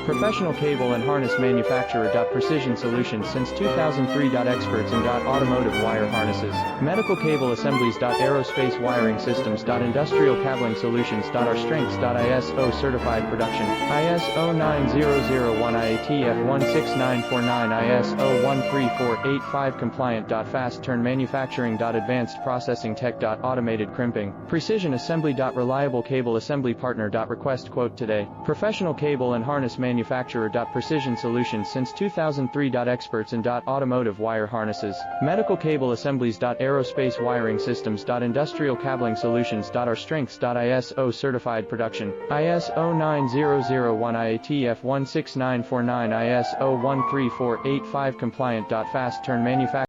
Professional cable and harness manufacturer. Precision solutions since 2003. Experts in automotive wire harnesses, medical cable assemblies. Aerospace wiring systems. Industrial cabling solutions. Our strengths. ISO certified production. ISO 9001 IATF 16949 ISO 13485 compliant. Fast turn manufacturing. Advanced processing tech. Automated crimping. Precision assembly. Reliable cable assembly partner. Request quote today. Professional cable and harness manufacturer. Precision solutions since 2003. Experts in automotive wire harnesses, medical cable assemblies. Aerospace wiring systems. Industrial cabling solutions. Our strengths. ISO certified production. ISO 9001 IATF 16949 ISO 13485 compliant. Fast turn manufacturing.